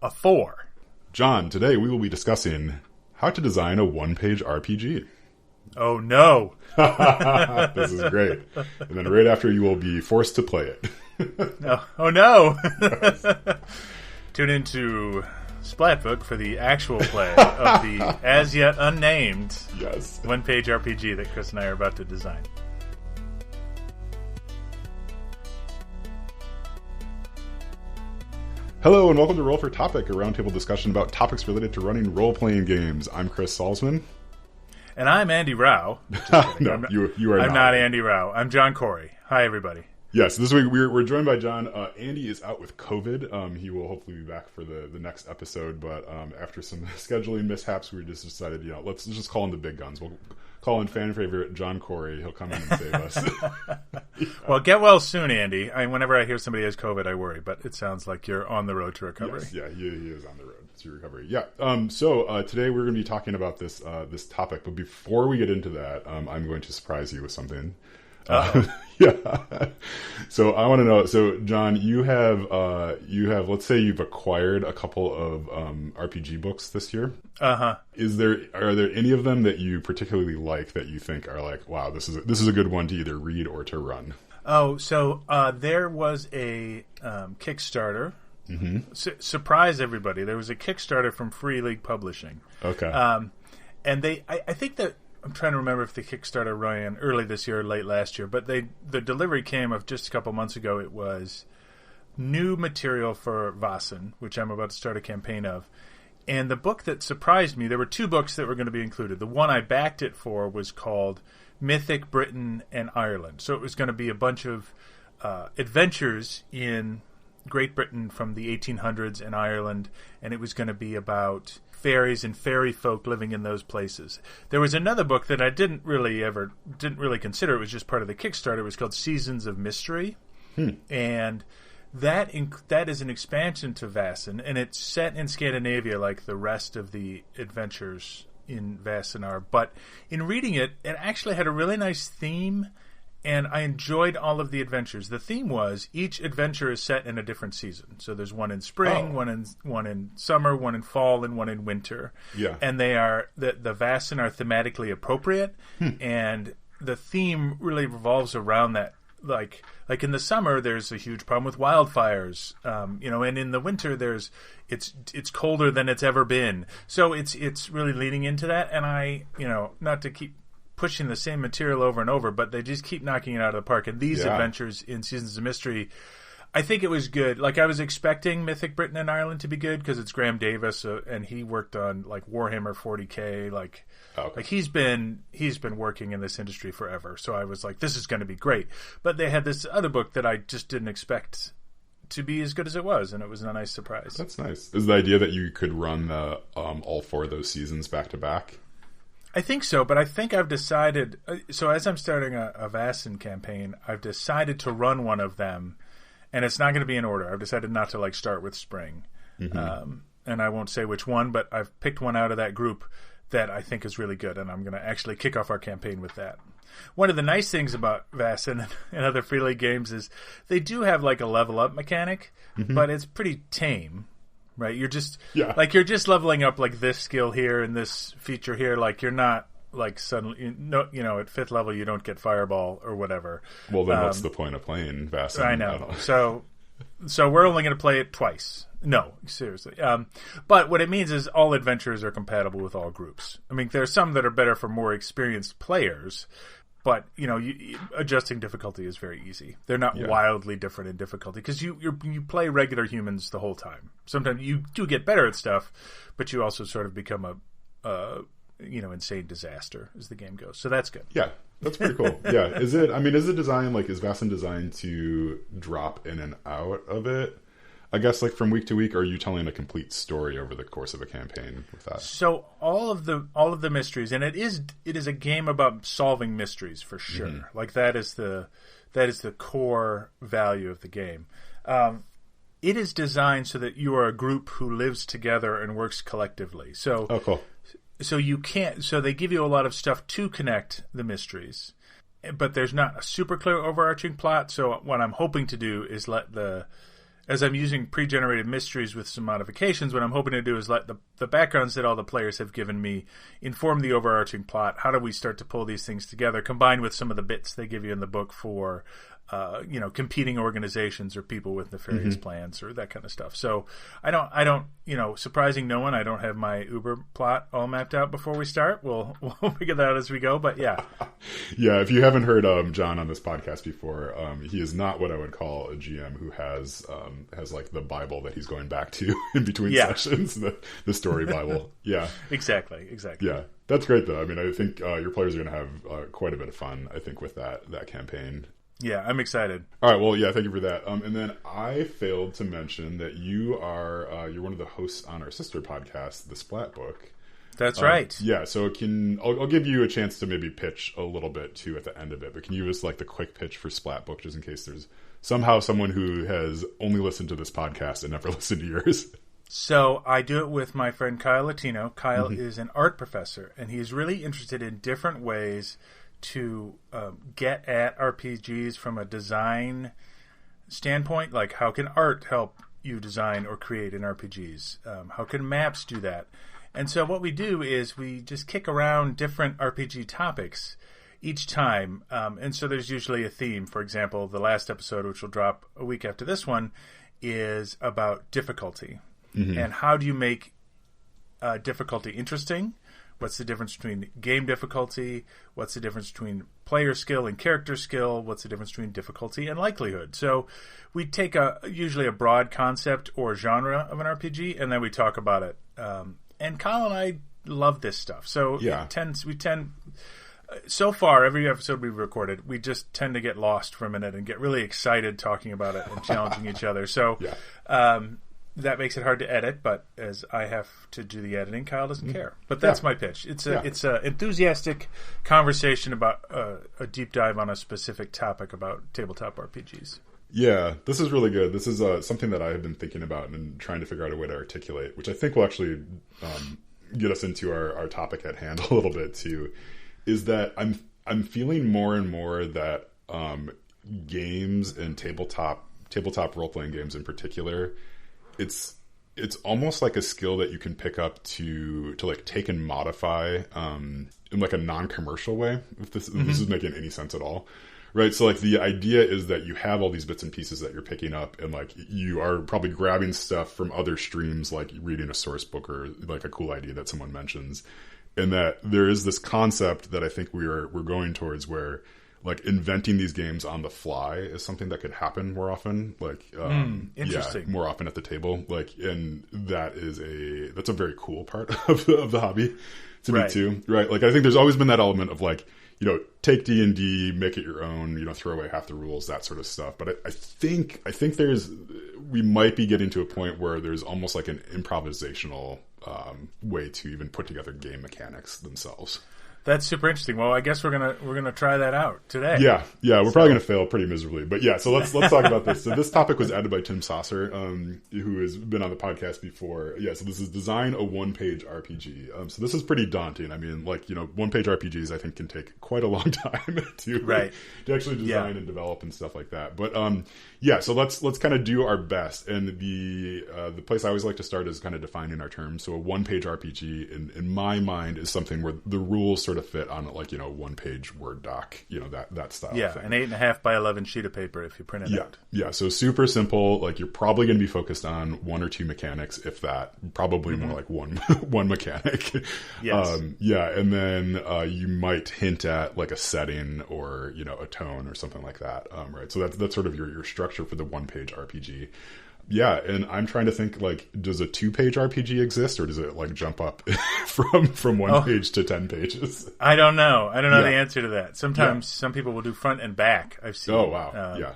a 4. John, today we will be discussing how to design a one-page RPG. Oh, no. This is great. And then right after, you will be forced to play it. Oh, no. Tune into Splatbook for the actual play of the as yet unnamed one-page RPG that Chris and I are about to design. Hello and welcome to Roll for Topic, a roundtable discussion about topics related to running role-playing games. I'm Chris Salzman. And I'm Andy Rao. No, you are not. I'm not Andy Rao. I'm John Corey. Hi, everybody. Yes, this week we're joined by John. Andy is out with COVID. He will hopefully be back for the next episode, but after some scheduling mishaps, we just decided, let's just call in the big guns. We'll call in fan favorite John Corey. He'll come in and save us. Well, get well soon, Andy. Whenever I hear somebody has COVID, I worry, but it sounds like you're on the road to recovery. Yes, yeah, he is on the road to recovery. Yeah. So today we're going to be talking about this topic, but before we get into that, I'm going to surprise you with something. Yeah. So I want to know. So John, you have. Let's say you've acquired a couple of RPG books this year. Uh-huh. Are there any of them that you particularly like that you think are like, wow, this is a good one to either read or to run? Oh, so there was a Kickstarter. Mm-hmm. Surprise everybody! There was a Kickstarter from Free League Publishing. Okay. And I think that. I'm trying to remember if the Kickstarter ran early this year or late last year, but the delivery came of just a couple months ago. It was new material for Vaesen, which I'm about to start a campaign of. And the book that surprised me, there were 2 books that were going to be included. The one I backed it for was called Mythic Britain and Ireland. So it was going to be a bunch of adventures in Great Britain from the 1800s and Ireland, and it was going to be about fairies and fairy folk living in those places. There was another book that I didn't really consider. It was just part of the Kickstarter. It was called Seasons of Mystery, and that is an expansion to Vaesen, and it's set in Scandinavia like the rest of the adventures in Vaesen are. But in reading it, it actually had a really nice theme. And I enjoyed all of the adventures. The theme was each adventure is set in a different season. So there's one in spring, one in summer, one in fall, and one in winter. Yeah. And they are the Vaesen are thematically appropriate, and the theme really revolves around that. Like in the summer, there's a huge problem with wildfires. And in the winter, it's colder than it's ever been. So it's really leaning into that. And not to keep pushing the same material over and over, but they just keep knocking it out of the park. And these adventures in Seasons of Mystery, I think it was good. Like, I was expecting Mythic Britain and Ireland to be good because it's Graham Davis, and he worked on like Warhammer 40K. Like he's been working in this industry forever. So I was like, this is going to be great. But they had this other book that I just didn't expect to be as good as it was, and it was a nice surprise. That's nice. Is the idea that you could run all 4 of those seasons back to back? I think so, but I think I've decided... So as I'm starting a Vaesen campaign, I've decided to run one of them, and it's not going to be in order. I've decided not to start with spring. Mm-hmm. And I won't say which one, but I've picked one out of that group that I think is really good, and I'm going to actually kick off our campaign with that. One of the nice things about Vaesen and other Free League games is they do have a level up mechanic, but it's pretty tame. Right, you're just you're just leveling up this skill here and this feature here. You're not suddenly at 5th level you don't get Fireball or whatever. Well, then what's the point of playing Vaesen? I know. So we're only going to play it twice. No, seriously. But what it means is all adventures are compatible with all groups. I mean, there's some that are better for more experienced players. But, adjusting difficulty is very easy. They're not wildly different in difficulty because you play regular humans the whole time. Sometimes you do get better at stuff, but you also sort of become a insane disaster as the game goes. So that's good. Yeah, that's pretty cool. Yeah. Is it designed, is Vaesen designed to drop in and out of it? I guess from week to week, or are you telling a complete story over the course of a campaign with that? So all of the mysteries, and it is a game about solving mysteries for sure. Mm-hmm. That is the core value of the game. It is designed so that you are a group who lives together and works collectively. So cool. So you can't. So they give you a lot of stuff to connect the mysteries, but there's not a super clear overarching plot. So what I'm hoping to do is let the as I'm using pre-generated mysteries with some modifications, what I'm hoping to do is let the backgrounds that all the players have given me inform the overarching plot. How do we start to pull these things together, combined with some of the bits they give you in the book for competing organizations or people with nefarious plans or that kind of stuff. So I don't, surprising no one, I don't have my Uber plot all mapped out before we start. We'll figure that out as we go, but yeah. Yeah, if you haven't heard John on this podcast before, he is not what I would call a GM who has like the Bible that he's going back to in between sessions, the story Bible. Yeah. Exactly. Yeah. That's great though. I mean, I think your players are going to have quite a bit of fun, I think, with that campaign. Yeah, I'm excited. All right, well, yeah, thank you for that. And then I failed to mention that you're one of the hosts on our sister podcast, the Splatbook. That's right. Yeah, so I'll give you a chance to maybe pitch a little bit too at the end of it, but can you give us like the quick pitch for Splatbook, just in case there's somehow someone who has only listened to this podcast and never listened to yours? So I do it with my friend Kyle Latino. Kyle is an art professor, and he's really interested in different ways to get at RPGs from a design standpoint. Like, how can art help you design or create in RPGs? How can maps do that? And so what we do is we just kick around different RPG topics each time. And so there's usually a theme. For example, the last episode, which will drop a week after this one, is about difficulty. And how do you make difficulty interesting? What's the difference between game difficulty? What's the difference between player skill and character skill? What's the difference between difficulty and likelihood? So we take usually a broad concept or genre of an RPG, and then we talk about it. And Kyle and I love this stuff. So so far, every episode we've recorded, we just tend to get lost for a minute and get really excited talking about it and challenging each other. So that makes it hard to edit, but as I have to do the editing, Kyle doesn't care. But that's my pitch. It's a enthusiastic conversation about a deep dive on a specific topic about tabletop RPGs. Yeah, this is really good. This is something that I have been thinking about and trying to figure out a way to articulate, which I think will actually get us into our topic at hand a little bit too. Is that I'm feeling more and more that games and tabletop role playing games in particular, it's almost like a skill that you can pick up to like take and modify in like a non-commercial way, if this is making any sense at all. Right. So like the idea is that you have all these bits and pieces that you're picking up, and like you are probably grabbing stuff from other streams, like reading a source book or like a cool idea that someone mentions. And that there is this concept that I think we're going towards, where like inventing these games on the fly is something that could happen more often. Like, interesting. More often at the table. Like, and that's a very cool part of the hobby to me too. Right. Like, I think there's always been that element of like, take D&D, make it your own, throw away half the rules, that sort of stuff. But I think we might be getting to a point where there's almost like an improvisational way to even put together game mechanics themselves. That's super interesting. Well, I guess we're gonna try that out today. Yeah, we're probably gonna fail pretty miserably, but yeah. So let's talk about this. So this topic was added by Tim Saucer, who has been on the podcast before. Yeah, so this is design a one-page RPG. So this is pretty daunting. I mean, like one-page RPGs I think can take quite a long time to actually design and develop and stuff like that. But so let's kind of do our best. And the place I always like to start is kind of defining our terms. So a one-page RPG in my mind is something where the rules sort of fit on like one-page Word doc, that style. Yeah, thing. An 8.5 by 11 sheet of paper if you print it out. Yeah, so super simple. Like you're probably going to be focused on one or two mechanics, if that. Probably more like one mechanic. Yes. And then you might hint at like a setting or a tone or something like that. Right. So that's sort of your structure for the one-page RPG. Yeah, and I'm trying to think, like, does a 2-page RPG exist, or does it, like, jump up from one page to 10 pages? I don't know. I don't know the answer to that. Sometimes some people will do front and back, I've seen. Oh, wow.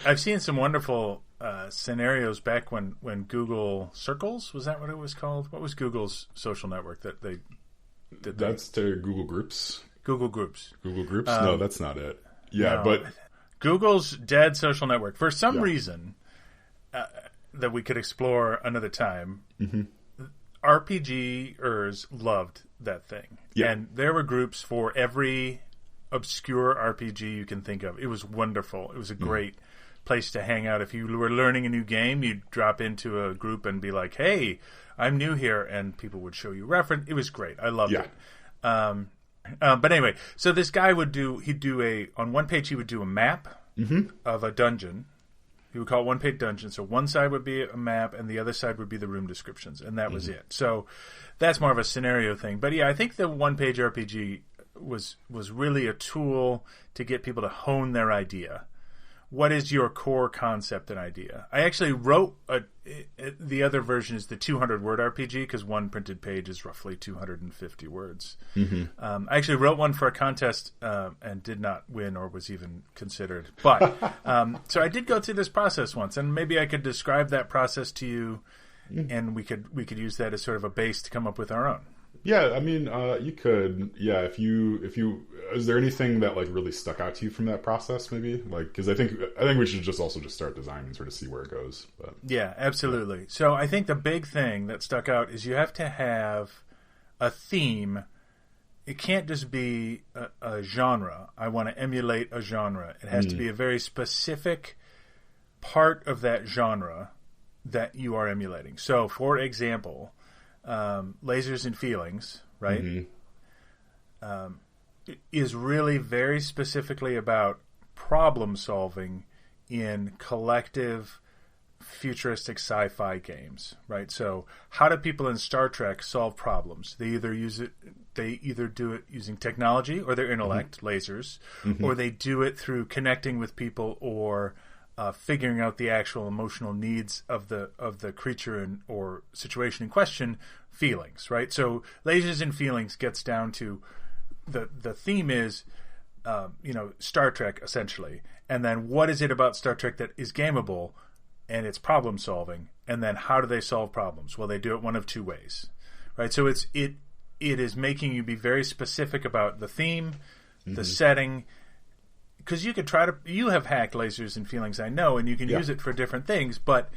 I've seen some wonderful scenarios back when Google Circles, was that what it was called? What was Google's social network that they did? That's to Google Groups. Google Groups. Google Groups? No, that's not it. Yeah, no, but... Google's dead social network. For some reason... that we could explore another time. RPGers loved that thing. And there were groups for every obscure RPG you can think of. It was wonderful. It was a great place to hang out. If you were learning a new game, you'd drop into a group and be like, "Hey, I'm new here," and people would show you reference. It was great. I loved it. But anyway, so this guy on one page he would do a map of a dungeon. He would call it one-page dungeon. So one side would be a map, and the other side would be the room descriptions, and that was it. So that's more of a scenario thing. But yeah, I think the one-page RPG was really a tool to get people to hone their idea. What is your core concept and idea? I actually wrote the other version is the 200-word RPG because one printed page is roughly 250 words. I actually wrote one for a contest and did not win or was even considered. But so I did go through this process once, and maybe I could describe that process to you, and we could use that as sort of a base to come up with our own. Yeah, I mean, you could. Yeah, if you, is there anything that like really stuck out to you from that process? Maybe like because I think we should just start designing and sort of see where it goes. But yeah, absolutely. So I think the big thing that stuck out is you have to have a theme. It can't just be a genre. I want to emulate a genre. It has to be a very specific part of that genre that you are emulating. So, for example. Lasers and Feelings, right? Is really very specifically about problem solving in collective futuristic sci-fi games, right? So how do people in Star Trek solve problems? They either do it using technology or their intellect, lasers, or they do it through connecting with people or figuring out the actual emotional needs of the creature or situation in question, feelings, right? So Lasers and Feelings gets down to the theme is Star Trek essentially, and then what is it about Star Trek that is gameable, and it's problem solving, and then how do they solve problems? Well, they do it one of two ways, right? So it is making you be very specific about the theme, the setting. Because you have hacked Lasers and Feelings, I know, and you can use it for different things, but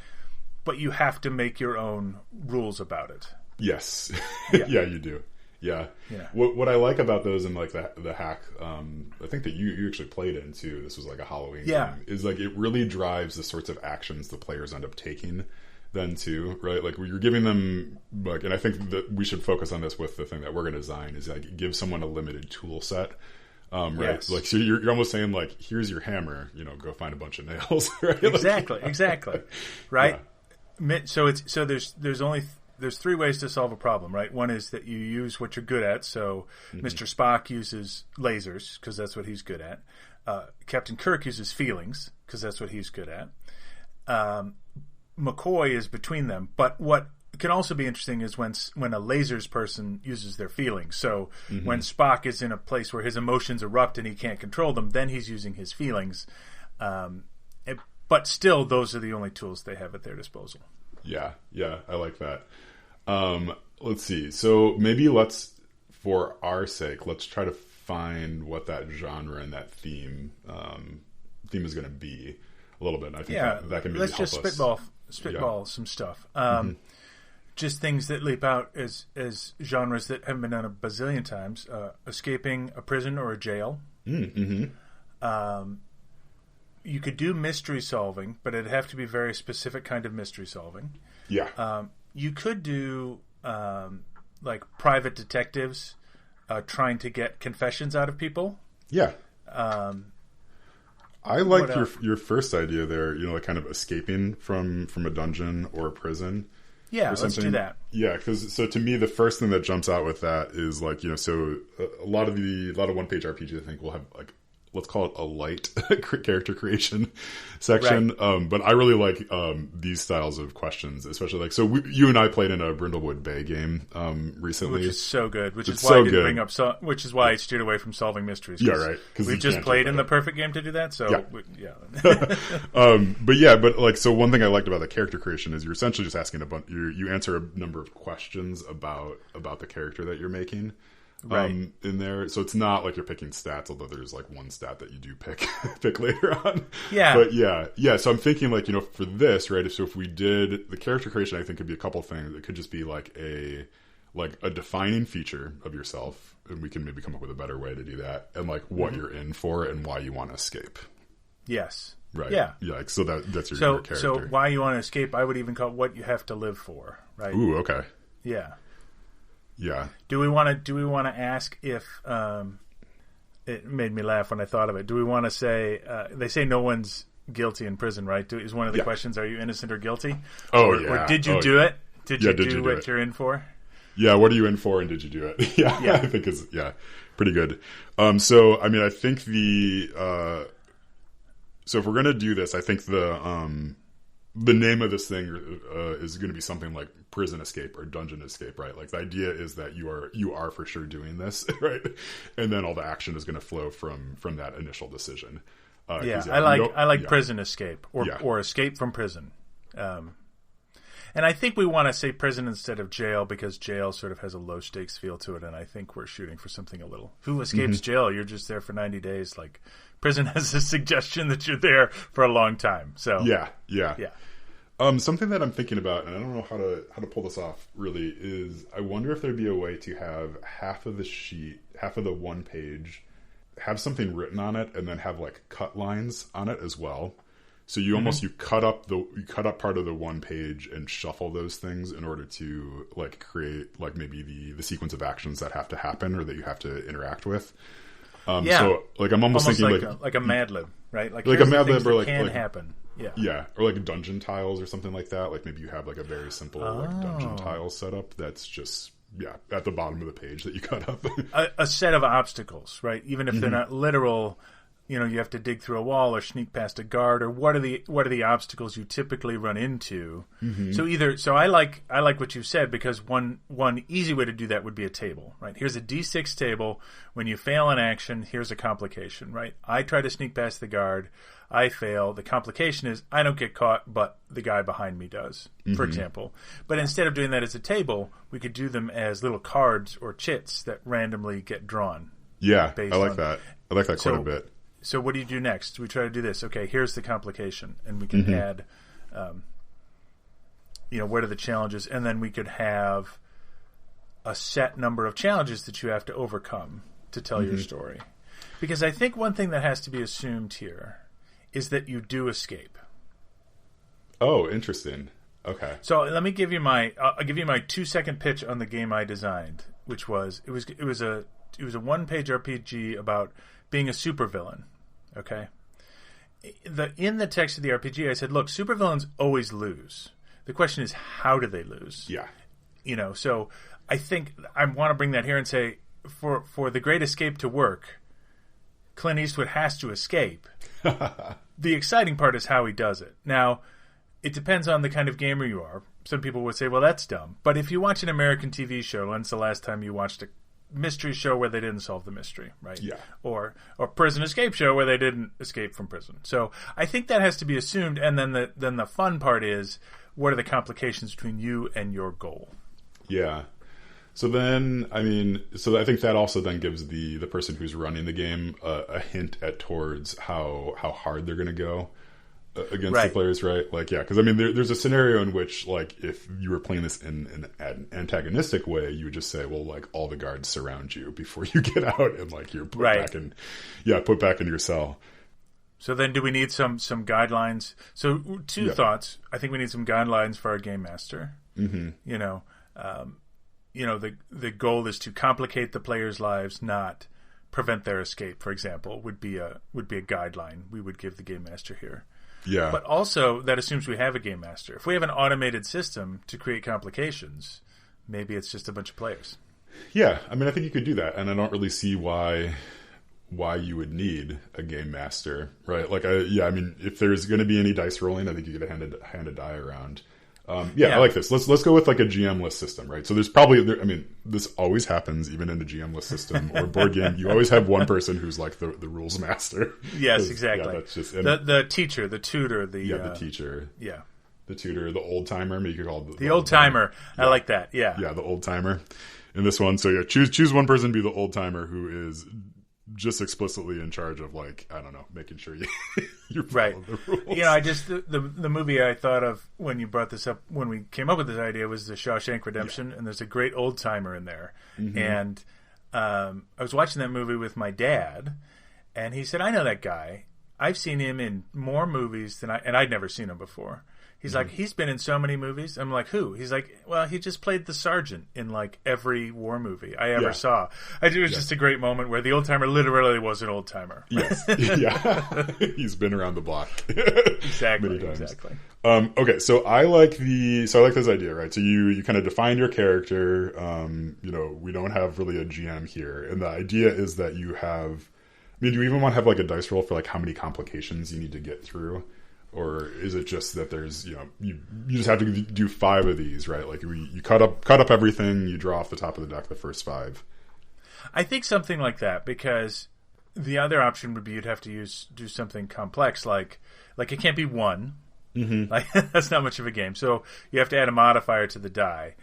you have to make your own rules about it. Yes, yeah, you do. Yeah. What I like about those and like the hack, I think that you actually played in too. This was like a Halloween game. Is like it really drives the sorts of actions the players end up taking. Then too, right? Like you're giving them like, and I think that we should focus on this with the thing that we're going to design is like give someone a limited tool set. Right, yes. Like so you're almost saying like, here's your hammer, go find a bunch of nails. Right? Exactly, right. Yeah. So there's three ways to solve a problem, right? One is that you use what you're good at. So Mr. Spock uses lasers because that's what he's good at. Captain Kirk uses feelings because that's what he's good at. McCoy is between them, but what can also be interesting is when a lasers person uses their feelings. So when Spock is in a place where his emotions erupt and he can't control them, then he's using his feelings. But still, those are the only tools they have at their disposal. Yeah, I like that. Let's see. So maybe for our sake, let's try to find what that genre and that theme is going to be a little bit. And I think that can maybe let's help just spitball some stuff. Just things that leap out as genres that haven't been done a bazillion times. Escaping a prison or a jail. You could do mystery solving, but it'd have to be very specific kind of mystery solving. Yeah. You could do like private detectives trying to get confessions out of people. Yeah. I like your first idea there, like kind of escaping from a dungeon or a prison. Yeah, let's do that. Yeah, so to me, the first thing that jumps out with that is like, so a lot of one-page RPGs, I think, will have like, let's call it a light character creation section. Right. But I really like these styles of questions, especially like, so you and I played in a Brindlewood Bay game recently. Which is so good. Which is why I didn't bring up, which is why I steered away from solving mysteries. Yeah, right. We just played in the perfect game to do that. So, but like, so one thing I liked about the character creation is you're essentially just asking you answer a number of questions about the character that you're making. In there, so it's not like you're picking stats, although there's like one stat that you do pick later on. Yeah, but yeah. So I'm thinking like for this, right? So if we did the character creation, I think could be a couple things. It could just be like a defining feature of yourself, and we can maybe come up with a better way to do that, and like what you're in for and why you want to escape. Yes. Right. Yeah. Yeah. Like, so that's your character. So why you want to escape? I would even call it what you have to live for. Right. Ooh. Okay. Yeah. Yeah. Do we want to ask if? It made me laugh when I thought of it. Do we want to say? They say no one's guilty in prison, right? Is one of the questions: are you innocent or guilty? Or did you do it? Did you do what you're in for? Yeah. What are you in for, and did you do it? Yeah. I think it's pretty good. So I mean, I think so if we're gonna do this, I think the name of this thing is going to be something like prison escape or dungeon escape, right? Like the idea is that you are for sure doing this, right? And then all the action is going to flow from that initial decision. I like prison escape or escape from prison. And I think we want to say prison instead of jail because jail sort of has a low stakes feel to it, and I think we're shooting for something a little. Who escapes jail? You're just there for 90 days. Like prison has a suggestion that you're there for a long time. So yeah. Something that I'm thinking about, and I don't know how to pull this off really, is I wonder if there'd be a way to have half of the sheet, half of the one page, have something written on it, and then have like cut lines on it as well. So you almost you cut up part of the one page and shuffle those things in order to like create like maybe the sequence of actions that have to happen or that you have to interact with. So like I'm almost thinking like a Mad Lib, right? Like a Mad Lib or can happen. Yeah, or like dungeon tiles or something like that. Like maybe you have like a very simple like dungeon tile setup that's just at the bottom of the page that you cut up. a set of obstacles, right? Even if they're not literal. You know, you have to dig through a wall or sneak past a guard, or what are the obstacles you typically run into? So I like what you said, because one easy way to do that would be a table, right? Here's a D6 table. When you fail an action, here's a complication, right? I try to sneak past the guard, I fail. The complication is I don't get caught, but the guy behind me does, for example. But instead of doing that as a table, we could do them as little cards or chits that randomly get drawn. Yeah, I like that. I like that quite a bit. So what do you do next? We try to do this. Okay, here's the complication, and we can add, what are the challenges, and then we could have a set number of challenges that you have to overcome to tell your story. Because I think one thing that has to be assumed here is that you do escape. Oh, interesting. Okay. So let me give you I'll give you my 2-second pitch on the game I designed, which was it was a 1-page RPG about being a supervillain. Okay. In the text of the RPG, I said, look, supervillains always lose. The question is, how do they lose? Yeah. So I think I want to bring that here and say, for the Great Escape to work, Clint Eastwood has to escape. The exciting part is how he does it. Now, it depends on the kind of gamer you are. Some people would say, well, that's dumb. But if you watch an American TV show, when's the last time you watched a mystery show where they didn't solve the mystery, right? Yeah. Or prison escape show where they didn't escape from prison. So I think that has to be assumed, and then the fun part is, what are the complications between you and your goal? Yeah. So then, I think that also then gives the person who's running the game a hint towards how hard they're going to go against the players, right? Like, yeah, because there's a scenario in which, like, if you were playing this in an antagonistic way, you would just say, well, like, all the guards surround you before you get out, and like you're put back in your cell. So then, do we need some guidelines? So two thoughts. I think we need some guidelines for our game master. Mm-hmm. The goal is to complicate the players' lives, not prevent their escape. For example, would be a guideline we would give the game master here. Yeah. But also, that assumes we have a game master. If we have an automated system to create complications, maybe it's just a bunch of players. Yeah, I think you could do that, and I don't really see why you would need a game master, right? Like, if there's going to be any dice rolling, I think you get to hand a die around. I like this. Let's go with like a GM list system, right? So there's probably, this always happens even in the GM list system or board game. You always have one person who's like the rules master. Yes, exactly. Yeah, that's just the teacher, the tutor, the teacher. Yeah. The tutor, the old timer. Maybe you could call it the old timer. I like that. Yeah. Yeah, the old timer in this one. So choose one person to be the old timer who is just explicitly in charge of, like, I don't know, making sure you follow the rules. I just the movie I thought of when you brought this up, when we came up with this idea, was the Shawshank Redemption, and there's a great old timer in there. Mm-hmm. And I was watching that movie with my dad, and he said, I know that guy. I've seen him in more movies than I'd never seen him before. He's like, he's been in so many movies. I'm like, who? He's like, well, he just played the sergeant in like every war movie I ever saw. It was just a great moment where the old timer literally was an old timer. Yes, yeah, he's been around the block exactly, many times. Exactly. Okay, so I like this idea, right? So you kind of define your character. We don't have really a GM here, and the idea is that you have. I mean, do you even want to have like a dice roll for like how many complications you need to get through? Or is it just that there's, you just have to do 5 of these, right? Like you cut up everything, you draw off the top of the deck the first 5. I think something like that, because the other option would be you'd have to do something complex, like it can't be 1. Mm-hmm. Like that's not much of a game. So you have to add a modifier to the die.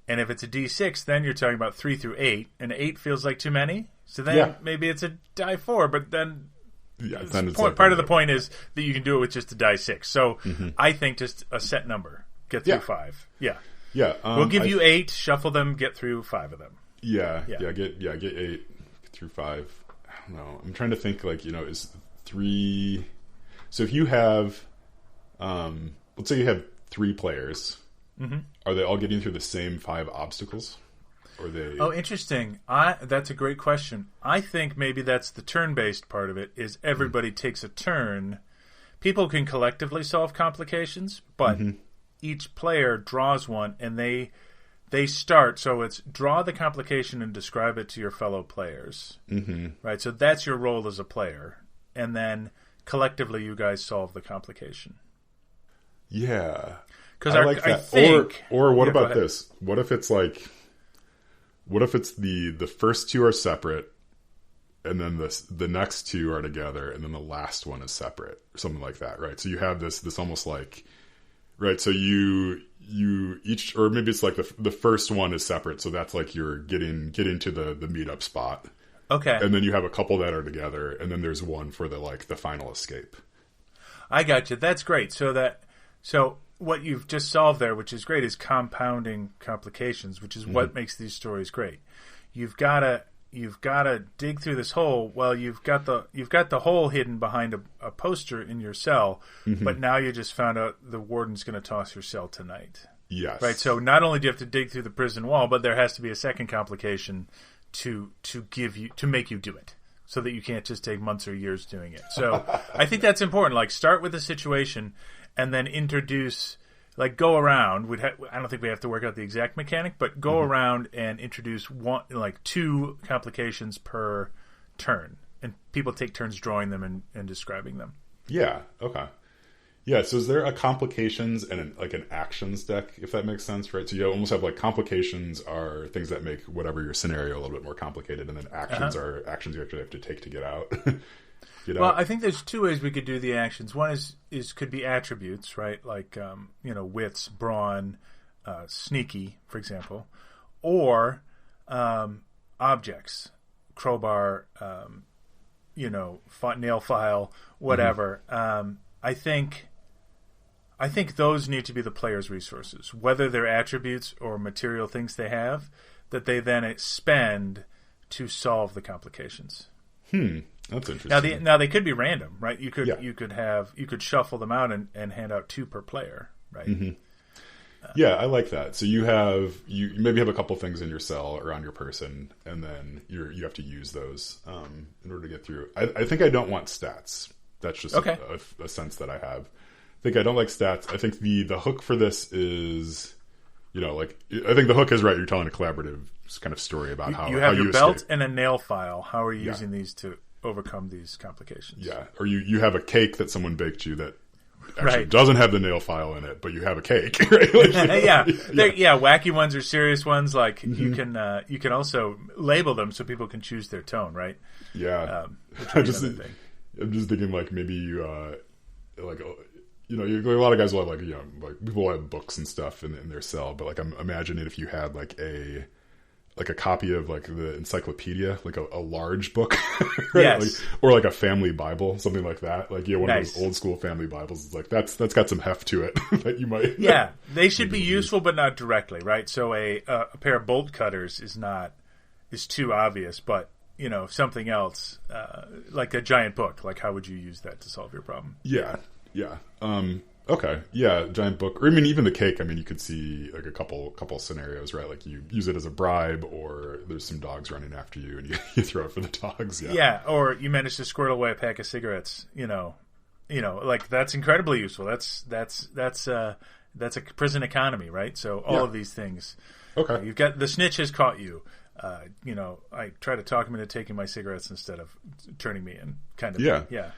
And if it's a D6, then you're talking about 3 through 8, and 8 feels like too many. So then maybe it's a die 4, but then. Yeah, part of the point is that you can do it with just a die 6. So I think just a set number, get through 5. Yeah. We'll give you 8, shuffle them, get through 5 of them. Get 8 through 5. I don't know. I'm trying to think is 3. So if you have, let's say you have 3 players, are they all getting through the same 5 obstacles? Or they... Oh, interesting. That's a great question. I think maybe that's the turn-based part of it, is everybody takes a turn. People can collectively solve complications, but each player draws one, and they start. So it's draw the complication and describe it to your fellow players. Right? So that's your role as a player. And then collectively you guys solve the complication. Yeah. Because I think... Or what about this? What if it's like... What if it's the first 2 are separate, and then the next 2 are together, and then the last one is separate, or something like that, right? So you have this almost like, right? So you each, or maybe it's like the first one is separate, so that's like you're getting to the meetup spot. Okay. And then you have a couple that are together, and then there's one for the final escape. I got you. That's great. So what you've just solved there, which is great, is compounding complications, which is what makes these stories great. You've got to dig through this hole. Well, you've got the hole hidden behind a poster in your cell, but now you just found out the warden's going to toss your cell tonight. Yes. Right. So not only do you have to dig through the prison wall, but there has to be a second complication to make you do it, so that you can't just take months or years doing it. So I think that's important. Like, start with the situation. And then introduce, go around. I don't think we have to work out the exact mechanic, but go around and introduce 2 complications per turn, and people take turns drawing them and describing them. Yeah. Okay. Yeah. So is there a complications and an actions deck, if that makes sense, right? So you almost have complications are things that make whatever your scenario a little bit more complicated, and then actions are actions you actually have to take to get out. Well, I think there's 2 ways we could do the actions. One could be attributes, right? Like, wits, brawn, sneaky, for example. Or objects, crowbar, nail file, whatever. I think those need to be the player's resources, whether they're attributes or material things they have, that they then spend to solve the complications. That's interesting. Now they could be random, right? You could shuffle them out and hand out 2 per player, right? Yeah, I like that. So you maybe have a couple things in your cell around your person, and then you have to use those in order to get through. I think I don't want stats. That's just a sense that I have. I think I don't like stats. I think the hook for this is, I think the hook is right. You're telling a collaborative kind of story about how you have your belt escape. And a nail file. How are you using these to overcome these complications? Yeah, or you have a cake that someone baked you that actually doesn't have the nail file in it, but you have a cake. Right? Wacky ones or serious ones. Like you can also label them so people can choose their tone, right? Yeah, I'm just thinking maybe you a lot of guys will have people will have books and stuff in their cell, but I'm imagining if you had a copy of the encyclopedia, a large book, right? Yes. Or a family Bible, something like that. One of those old school family Bibles. It's that's got some heft to it that you might. Yeah, they should be useful, but not directly, right? So a pair of bolt cutters is too obvious, but something else, like a giant book. Like, how would you use that to solve your problem? Yeah. Okay. Yeah, giant book. Or I mean, even the cake. I mean, you could see like a couple scenarios, right? Like you use it as a bribe, or there's some dogs running after you, and you throw it for the dogs. Yeah. Yeah. Or you manage to squirrel away a pack of cigarettes. Like that's incredibly useful. That's a prison economy, right? So all of these things. Okay. You've got the snitch has caught you. I try to talk him into taking my cigarettes instead of turning me in. Kind of. Yeah. Yeah.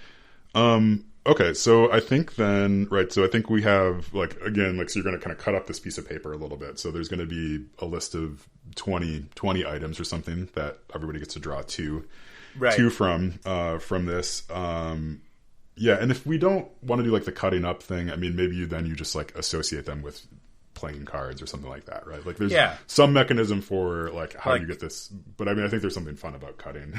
Okay, so I think then, right, so I think we have, like, again, like, so you're going to kind of cut up this piece of paper a little bit. So there's going to be a list of 20 items or something that everybody gets to draw two from this. Yeah, and if we don't want to do, like, the cutting up thing, I mean, maybe you just, like, associate them with playing cards or something like that, right? Like, there's some mechanism for, like, how you get this. But, I mean, I think there's something fun about cutting.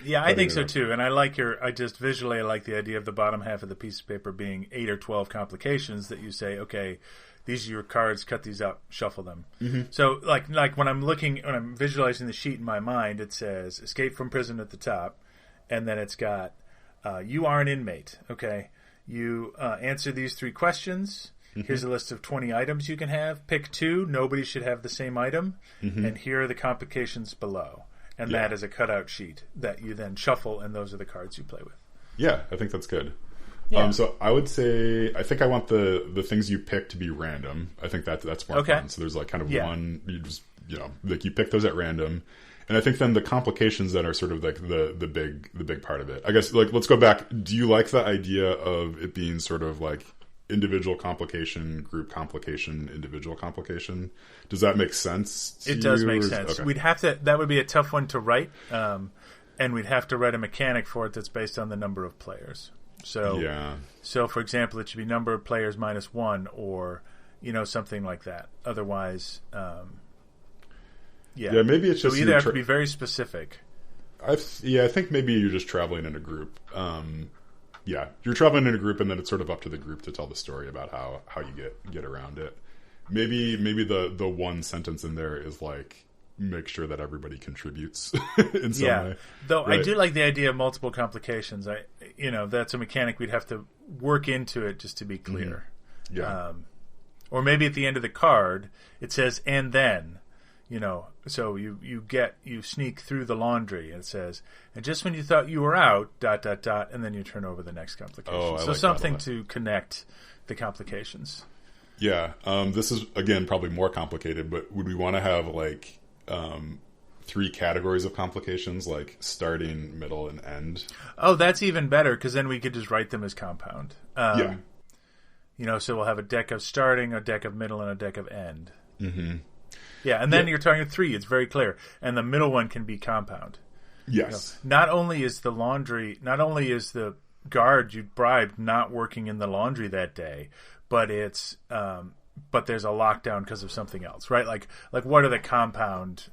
Yeah, I think so, too. And I like visually, I like the idea of the bottom half of the piece of paper being 8 or 12 complications that you say, okay, these are your cards, cut these up, shuffle them. Mm-hmm. So, like when I'm visualizing the sheet in my mind, it says escape from prison at the top, and then it's got, you are an inmate, okay? You answer these 3 questions. Here's a list of 20 items you can have. Pick 2. Nobody should have the same item. Mm-hmm. And here are the complications below. And that is a cutout sheet that you then shuffle, and those are the cards you play with. Yeah, I think that's good. Yeah. So I would say, I think I want the things you pick to be random. I think that's more fun. So there's like kind of one, you just, like you pick those at random. And I think then the complications that are sort of like the big part of it. I guess, like, let's go back. Do you like the idea of it being sort of like individual complication, group complication, individual complication? Does that make sense to you? It does make sense. Okay. We'd have to, that would be a tough one to write, and we'd have to write a mechanic for it that's based on the number of players. So for example, it should be number of players minus 1, or something like that. Otherwise, maybe it's just so we either have to be very specific. I think maybe you're just traveling in a group. You're traveling in a group, and then it's sort of up to the group to tell the story about how you get around it. Maybe the one sentence in there is like, make sure that everybody contributes in some way. Though right? I do like the idea of multiple complications. That's a mechanic we'd have to work into it just to be clear. Mm-hmm. Yeah. Or maybe at the end of the card it says and then. So you sneak through the laundry, and it says, and just when you thought you were out, ... and then you turn over the next complication. Oh, so something to connect the complications. Yeah. This is, again, probably more complicated, but would we want to have like 3 categories of complications, like starting, middle, and end? Oh, that's even better, because then we could just write them as compound. So we'll have a deck of starting, a deck of middle, and a deck of end. Mm-hmm. Yeah, and then you're talking 3. It's very clear, and the middle one can be compound. Yes. Not only is the guard you bribed not working in the laundry that day, but it's but there's a lockdown because of something else, right? Like what are the compound?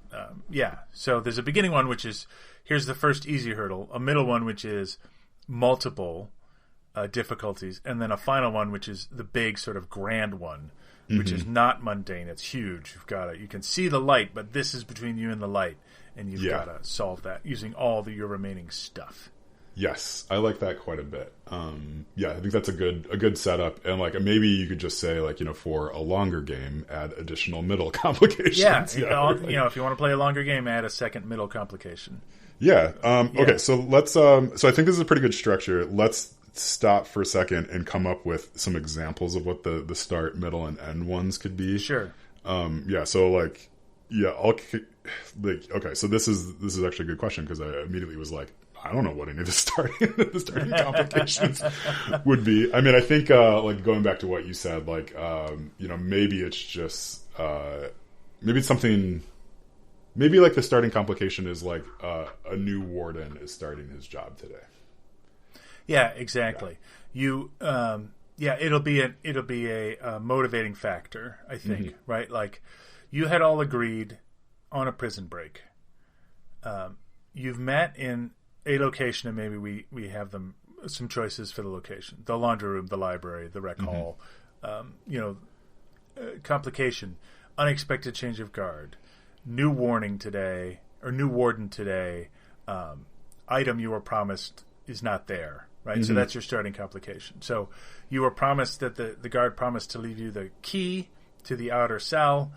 So there's a beginning one, which is here's the first easy hurdle, a middle one, which is multiple difficulties, and then a final one, which is the big sort of grand one. Which is not mundane. It's huge. You can see the light, but this is between you and the light, and you've got to solve that using all your remaining stuff. Yes, I like that quite a bit. I think that's a good setup, and like maybe you could just say like for a longer game, add additional middle complications. If you want to play a longer game, add a second middle complication. Yeah. Okay. So let's. So I think this is a pretty good structure. Let's stop for a second and come up with some examples of what the start, middle, and end ones could be. Sure. So okay. So this is actually a good question, because I immediately was like, I don't know what any of the starting complications would be. I mean, I think like going back to what you said, like maybe it's just maybe it's something. Maybe like the starting complication is like a new warden is starting his job today. Yeah, exactly. You, it'll be a motivating factor, I think, right? Like, you had all agreed on a prison break. You've met in a location, and maybe we have them some choices for the location: the laundry room, the library, the rec hall. Complication: unexpected change of guard, new warden today. item you were promised is not there, right? So that's your starting complication. So you were promised that the guard promised to leave you the key to the outer cell.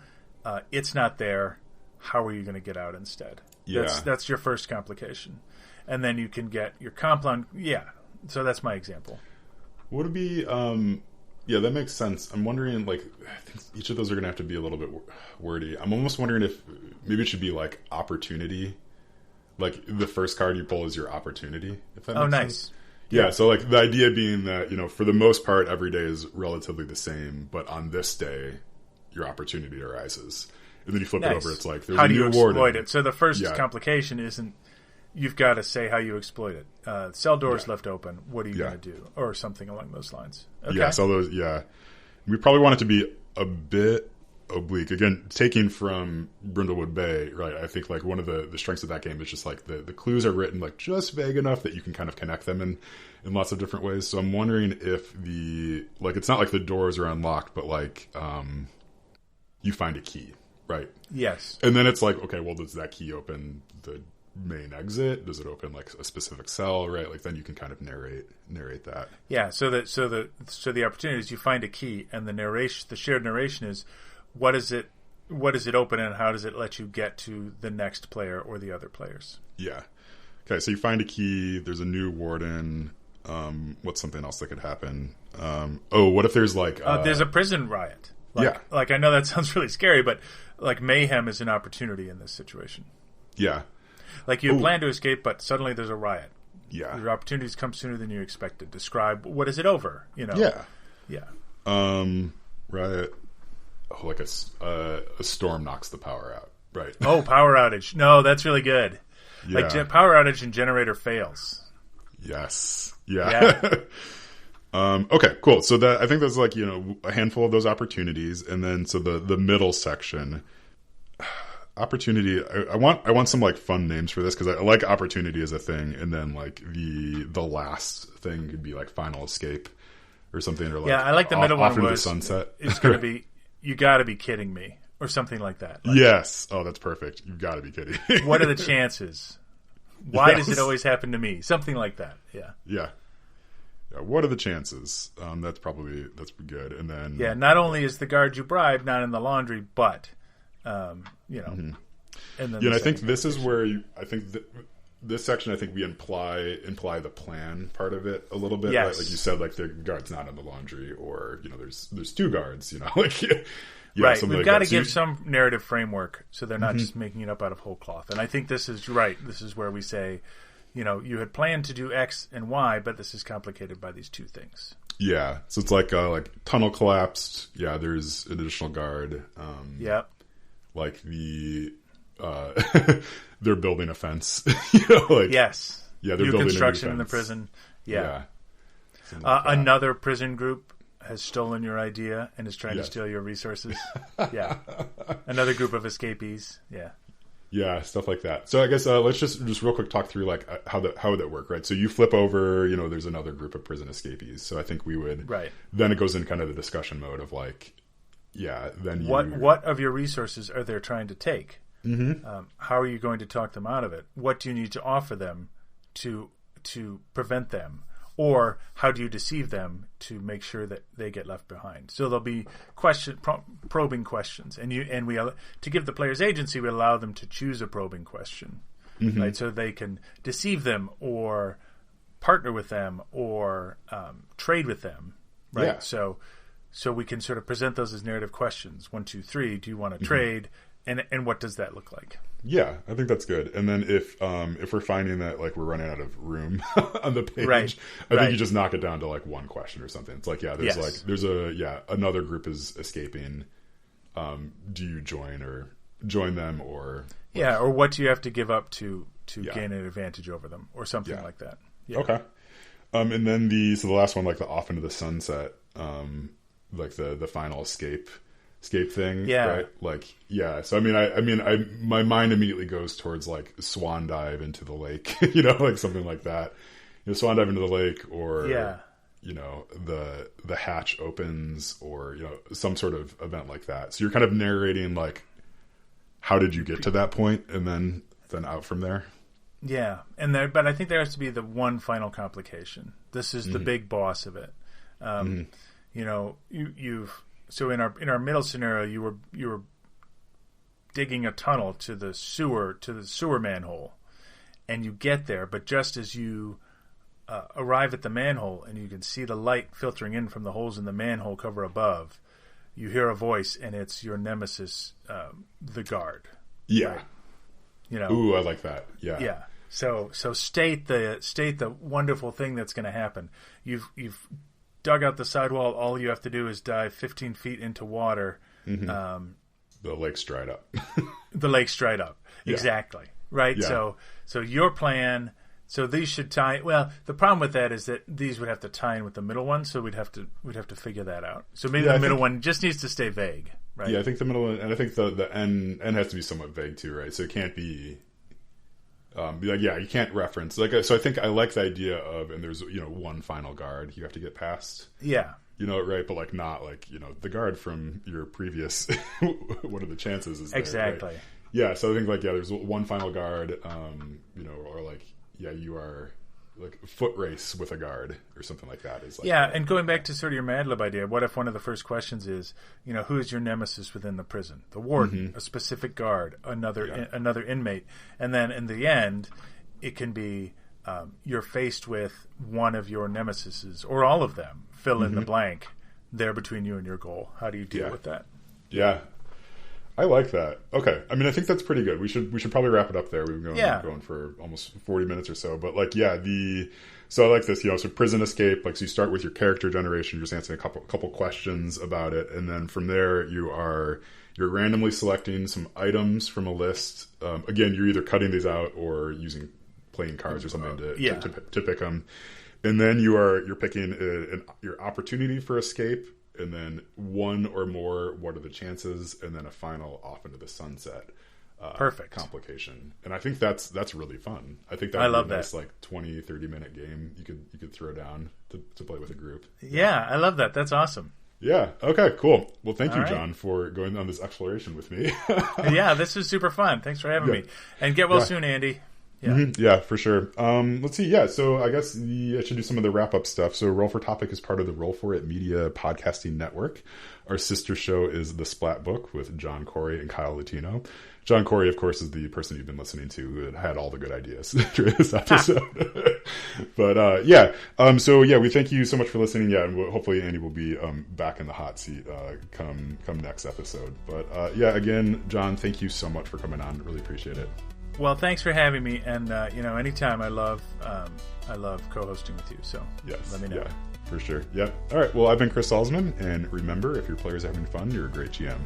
It's not there. How are you going to get out instead? That's your first complication. And then you can get your compound. Yeah. So that's my example. Would it be, yeah, that makes sense. I'm wondering, like, I think each of those are going to have to be a little bit wordy. I'm almost wondering if maybe it should be like opportunity. Like the first card you pull is your opportunity. If that makes sense. Yeah. So like the idea being that, for the most part, every day is relatively the same, but on this day, your opportunity arises. And then you flip it over. It's like, there's how a do new you award. Exploit it? So the first complication isn't, you've got to say how you exploit it. Cell doors left open. What are you going to do? Or something along those lines. Okay. Yeah, so those, we probably want it to be a bit oblique. Again, taking from Brindlewood Bay, right? I think like one of the strengths of that game is just like the clues are written like just vague enough that you can kind of connect them in lots of different ways. So I'm wondering if it's not like the doors are unlocked, but like you find a key, right? Yes. And then it's like, okay, well, does that key open the main exit? Does it open like a specific cell, right? Like then you can kind of narrate that. Yeah. So the opportunity is you find a key, and the shared narration is what does it open, and how does it let you get to the next player or the other players? Yeah. Okay. So you find a key. There's a new warden. What's something else that could happen? What if there's like there's a prison riot? Like I know that sounds really scary, but like mayhem is an opportunity in this situation. Yeah. Like you plan to escape, but suddenly there's a riot. Yeah. Your opportunities come sooner than you expected. Describe, what is it over? Yeah. Yeah. Riot. Oh, like a storm knocks the power out. Right. Oh, power outage. No, that's really good. Yeah. Like power outage and generator fails. Yes. Yeah. Okay, cool. So I think there's like, a handful of those opportunities. And then, so the middle section, opportunity, I want some like fun names for this, because I like opportunity as a thing. And then like the last thing could be like final escape or something. Or like, I like the middle off one into was, the sunset. It's going to be, you got to be kidding me, or something like that. Like, yes. Oh, that's perfect. You've got to be kidding. What are the chances? Why does it always happen to me? Something like that. Yeah. Yeah. What are the chances? That's good. And then not only is the guard you bribe not in the laundry, but and then I think this is where this section, I think we imply the plan part of it a little bit. Yes. Right? Like you said, like the guard's not in the laundry, or there's two guards. Like right. We've got to give some narrative framework, so they're not just making it up out of whole cloth. And I think this is right. This is where we say, you had planned to do X and Y, but this is complicated by these two things. Yeah. So it's like tunnel collapsed. Yeah. There's an additional guard. Yep. Like they're building a fence. Yes. Yeah. They're new building construction a new in the fence. prison. Yeah. Like another prison group has stolen your idea and is trying to steal your resources. Yeah. Another group of escapees. Yeah. Yeah, stuff like that. So I guess let's just real quick talk through like how would that work, right? So you flip over, there's another group of prison escapees. So I think we would then it goes in kind of the discussion mode of like, then what of your resources are they trying to take? How are you going to talk them out of it? What do you need to offer them to prevent them? Or how do you deceive them to make sure that they get left behind? So there'll be probing questions, and to give the players agency, we allow them to choose a probing question, right? So they can deceive them, or partner with them, or trade with them, right? Yeah. So we can sort of present those as narrative questions. 1, 2, 3. Do you want to trade? And what does that look like? Yeah, I think that's good. And then if we're finding that like we're running out of room on the page, I think you just knock it down to like one question or something. It's like, there's another group is escaping. Do you join them, or or what do you have to give up to gain an advantage over them, or something like that? Yeah. Okay. And then the last one, like the off into the sunset, like the final escape thing, right? Like, so I mean my mind immediately goes towards like swan dive into the lake, like something like that, swan dive into the lake, or the hatch opens, or some sort of event like that. So you're kind of narrating like, how did you get to that point, and then out from there. Yeah, but I think there has to be the one final complication. This is the big boss of it. You know, you've so in our middle scenario, you were digging a tunnel to the sewer manhole, and you get there, but just as you arrive at the manhole and you can see the light filtering in from the holes in the manhole cover above, you hear a voice, and it's your nemesis, the guard. Yeah. Right? You know. Ooh, I like that. Yeah. Yeah. So state the wonderful thing that's going to happen. You've dug out the sidewall. All you have to do is dive 15 feet into water. The lake's dried up. The lake's dried up. Yeah. Exactly. Right. Yeah. So your plan. So these should tie. Well, the problem with that is that these would have to tie in with the middle one. So we'd have to figure that out. So maybe the middle one just needs to stay vague. Right. Yeah, I think the middle one, and I think the end has to be somewhat vague too, right? So it can't be. You can't reference so. I think I like the idea of, and there's one final guard you have to get past. Yeah. Right, but like not like the guard from your previous. What are the chances? Is exactly. There, right? Yeah, so I think there's one final guard, or like you are like foot race with a guard or something like that. Is like and going back to sort of your Mad Lib idea, what if one of the first questions is, who is your nemesis within the prison? The warden, a specific guard, another inmate, and then in the end, it can be you're faced with one of your nemesises or all of them. Fill in the blank. They're between you and your goal. How do you deal with that? Yeah. I like that. Okay. I mean, I think that's pretty good. We should probably wrap it up there. We've been going for almost 40 minutes or so. But so I like this, so prison escape, so you start with your character generation, you're just answering a couple questions about it. And then from there you're randomly selecting some items from a list. Again, you're either cutting these out or using playing cards or something to pick them. And then you're picking your opportunity for escape. And then one or more, what are the chances? And then a final off into the sunset. Perfect. Complication. And I think that's really fun. I think that would be a nice 20, 30-minute game you could throw down to play with a group. Yeah, I love that. That's awesome. Yeah. Okay, cool. Well, thank you, John, for going on this exploration with me. Yeah, this was super fun. Thanks for having me. And get well soon, Andy. Yeah. Yeah, for sure. Let's see. Yeah, so I guess I should do some of the wrap-up stuff. So Roll for Topic is part of the Roll for It Media podcasting network. Our sister show is The Splatbook with John Corey and Kyle Latino. John Corey, of course, is the person you've been listening to who had all the good ideas through this episode. But we thank you so much for listening. Yeah, and hopefully Andy will be back in the hot seat come next episode. But again, John, thank you so much for coming on. Really appreciate it. Well, thanks for having me, and anytime I love co-hosting with you. So let me know. Yeah, for sure. Yep. All right. Well, I've been Chris Salzman, and remember, if your player's having fun, you're a great GM.